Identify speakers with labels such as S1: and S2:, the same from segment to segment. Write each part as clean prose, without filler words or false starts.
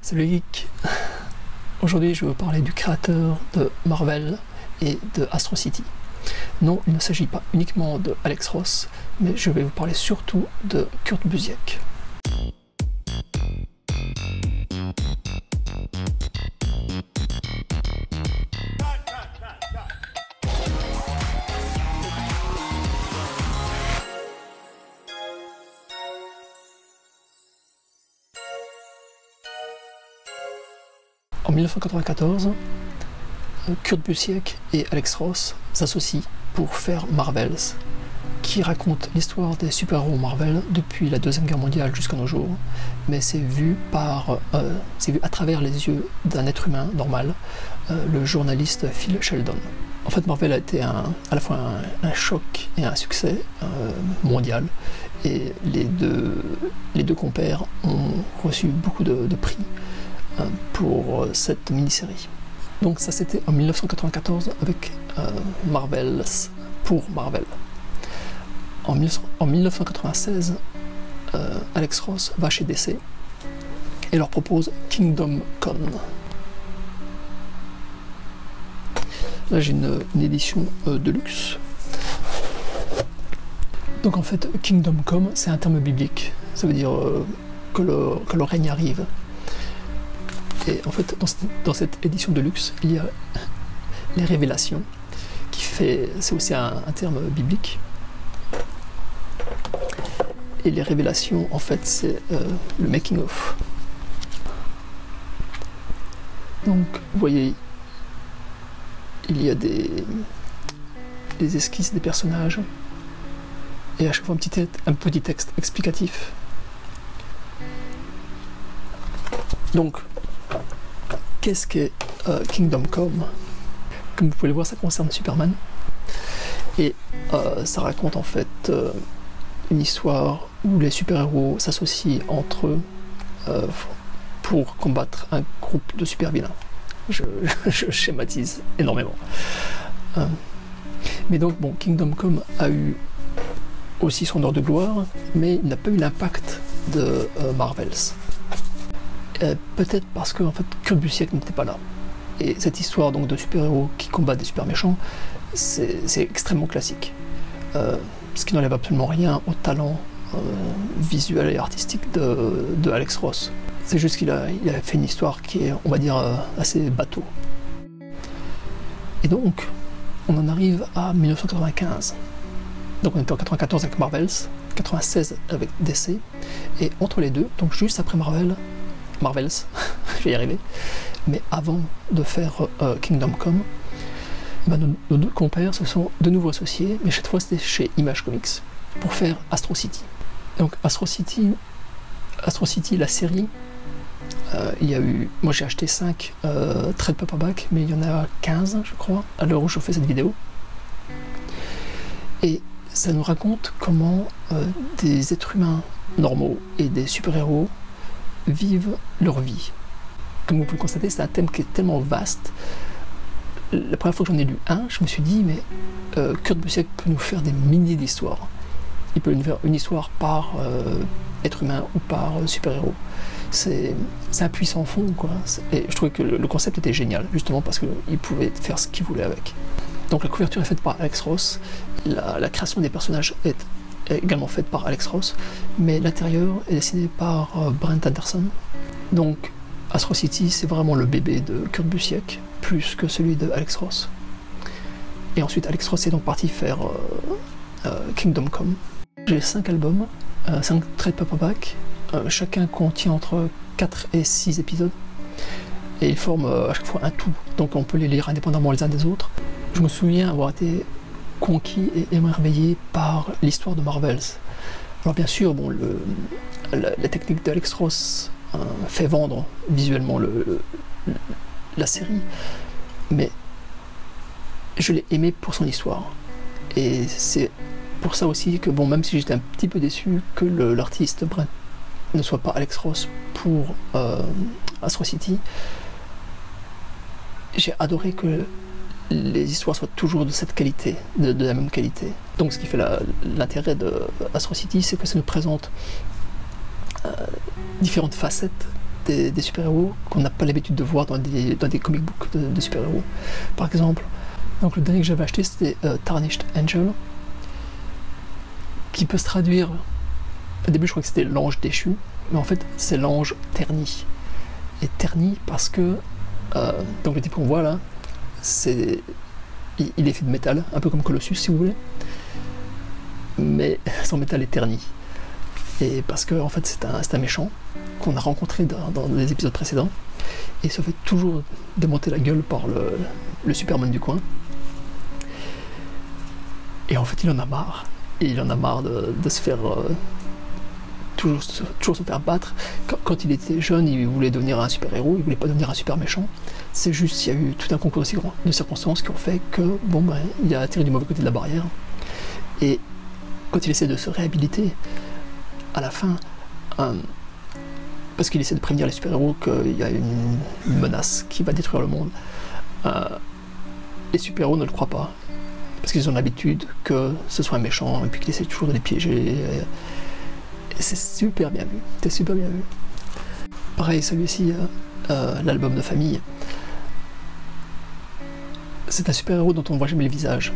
S1: Salut geek. Aujourd'hui je vais vous parler du créateur de Marvel et de Astro City. Non, il ne s'agit pas uniquement de Alex Ross, mais je vais vous parler surtout de Kurt Busiek. En 1994, Kurt Busiek et Alex Ross s'associent pour faire Marvels, qui raconte l'histoire des super-héros Marvel depuis la Deuxième Guerre mondiale jusqu'à nos jours, mais c'est vu à travers les yeux d'un être humain normal, le journaliste Phil Sheldon. En fait, Marvel a été à la fois un choc et un succès mondial, et les deux compères ont reçu beaucoup de prix pour cette mini-série. Donc ça c'était en 1994 avec Marvels pour Marvel. En 1996, Alex Ross va chez DC et leur propose Kingdom Come. Là j'ai une édition de luxe. Donc en fait Kingdom Come c'est un terme biblique, ça veut dire que le règne arrive. Et en fait, dans cette édition de luxe, il y a les révélations, c'est aussi un terme biblique. Et les révélations, en fait, c'est le making-of. Donc, vous voyez, il y a des esquisses des personnages, et à chaque fois un petit texte explicatif. Donc, qu'est-ce qu'est Kingdom Come? Comme vous pouvez le voir, ça concerne Superman. Et ça raconte en fait une histoire où les super-héros s'associent entre eux pour combattre un groupe de super-vilains. Je schématise énormément. Mais donc, bon, Kingdom Come a eu aussi son heure de gloire, mais il n'a pas eu l'impact de Marvels. Peut-être parce que en fait, Kurt Busiek n'était pas là. Et cette histoire donc de super-héros qui combattent des super-méchants, c'est extrêmement classique. Ce qui n'enlève absolument rien au talent visuel et artistique de Alex Ross. C'est juste qu'il a fait une histoire qui est, on va dire, assez bateau. Et donc, on en arrive à 1995. Donc on était en 94 avec Marvels, 96 avec DC, et entre les deux, donc juste après Marvels, je vais y arriver, mais avant de faire Kingdom Come, nos deux compères se sont de nouveau associés, mais cette fois c'était chez Image Comics, pour faire Astro City. Donc Astro City, la série, il y a eu, moi j'ai acheté 5 trade paperback, mais il y en a 15 je crois, à l'heure où je fais cette vidéo. Et ça nous raconte comment des êtres humains normaux et des super-héros vivent leur vie. Comme vous pouvez le constater, c'est un thème qui est tellement vaste. La première fois que j'en ai lu un, je me suis dit, mais Kurt Busiek peut nous faire des milliers d'histoires. Il peut nous faire une histoire par être humain ou par super-héros. C'est un puissant fond, quoi. Et je trouvais que le concept était génial, justement parce qu'il pouvait faire ce qu'il voulait avec. Donc la couverture est faite par Alex Ross, la création des personnages est également faite par Alex Ross, mais l'intérieur est dessiné par Brent Anderson. Donc Astro City, c'est vraiment le bébé de Kurt Busiek, plus que celui de Alex Ross. Et ensuite Alex Ross est donc parti faire Kingdom Come. J'ai 5 albums, 5 trade paperback, chacun contient entre 4 et 6 épisodes, et ils forment à chaque fois un tout, donc on peut les lire indépendamment les uns des autres. Je me souviens avoir été conquis et émerveillé par l'histoire de Marvels. Alors bien sûr, bon, la technique d'Alex Ross fait vendre visuellement la série, mais je l'ai aimé pour son histoire. Et c'est pour ça aussi que, bon, même si j'étais un petit peu déçu que l'artiste Brent ne soit pas Alex Ross pour Astro City, j'ai adoré que les histoires soient toujours de cette qualité, de la même qualité. Donc ce qui fait l'intérêt de Astro City, c'est que ça nous présente différentes facettes des super-héros qu'on n'a pas l'habitude de voir dans des comic books de super-héros. Par exemple, donc le dernier que j'avais acheté, c'était Tarnished Angel, qui peut se traduire, au début je crois que c'était l'ange déchu, mais en fait c'est l'ange terni. Et terni parce que, donc le type qu'on voit là, il est fait de métal, un peu comme Colossus si vous voulez, mais son métal est terni. Et parce que en fait c'est un méchant qu'on a rencontré dans les épisodes précédents, et il se fait toujours démonter la gueule par le Superman du coin. Et en fait il en a marre, et il en a marre de se faire toujours se faire battre. Quand il était jeune, il voulait devenir un super-héros, il voulait pas devenir un super méchant. C'est juste qu'il y a eu tout un concours de circonstances qui ont fait que bon ben il a atterri du mauvais côté de la barrière. Et quand il essaie de se réhabiliter à la fin, parce qu'il essaie de prévenir les super-héros qu'il y a une menace qui va détruire le monde, les super-héros ne le croient pas, parce qu'ils ont l'habitude que ce soit un méchant, et puis qu'il essaie toujours de les piéger. Et c'est super bien vu, c'est super bien vu. Pareil, celui-ci, l'album de famille, c'est un super-héros dont on ne voit jamais le visage.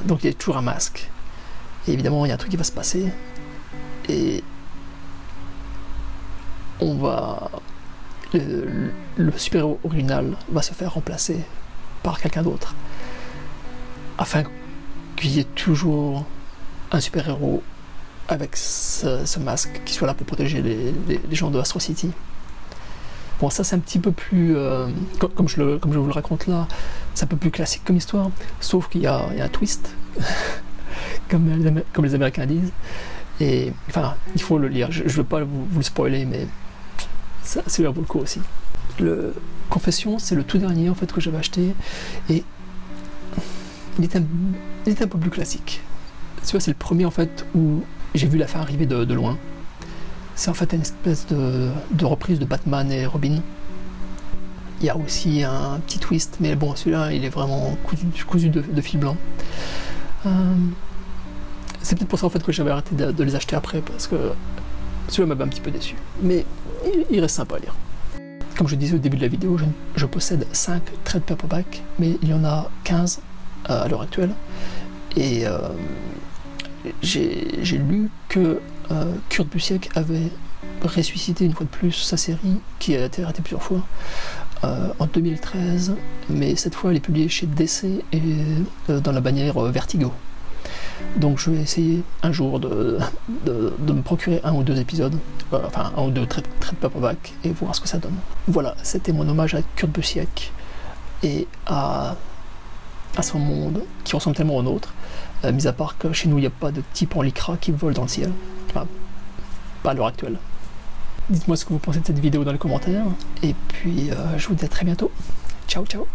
S1: Donc il y a toujours un masque. Et évidemment, il y a un truc qui va se passer. Et on va... Le super-héros original va se faire remplacer par quelqu'un d'autre. Afin qu'il y ait toujours un super-héros avec ce masque qui soit là pour protéger les gens de Astro City. Bon, ça c'est un petit peu plus, comme je vous le raconte là, c'est un peu plus classique comme histoire, sauf qu'il y a un twist, comme les Américains disent, et enfin, il faut le lire, je ne veux pas vous le spoiler, mais celui-là vaut le coup aussi. Le Confession, c'est le tout dernier en fait que j'avais acheté, et il est un peu plus classique. Tu vois, c'est le premier en fait où j'ai vu la fin arriver de loin. C'est en fait une espèce de reprise de Batman et Robin. Il y a aussi un petit twist, mais bon, celui-là, il est vraiment cousu de fil blanc. C'est peut-être pour ça en fait que j'avais arrêté de les acheter après, parce que celui-là m'avait un petit peu déçu. Mais il reste sympa à lire. Comme je disais au début de la vidéo, je possède 5 trade paperback, mais il y en a 15 à l'heure actuelle. Et j'ai lu que Kurt Busiek avait ressuscité une fois de plus sa série qui a été arrêtée plusieurs fois en 2013, mais cette fois elle est publiée chez DC et dans la bannière Vertigo. Donc je vais essayer un jour de me procurer un ou deux épisodes, enfin un ou deux trade paperback, et voir ce que ça donne. Voilà, c'était mon hommage à Kurt Busiek et à son monde qui ressemble tellement au nôtre, mis à part que chez nous il n'y a pas de type en lycra qui vole dans le ciel, enfin, pas à l'heure actuelle. Dites-moi ce que vous pensez de cette vidéo dans les commentaires, et puis je vous dis à très bientôt. Ciao ciao.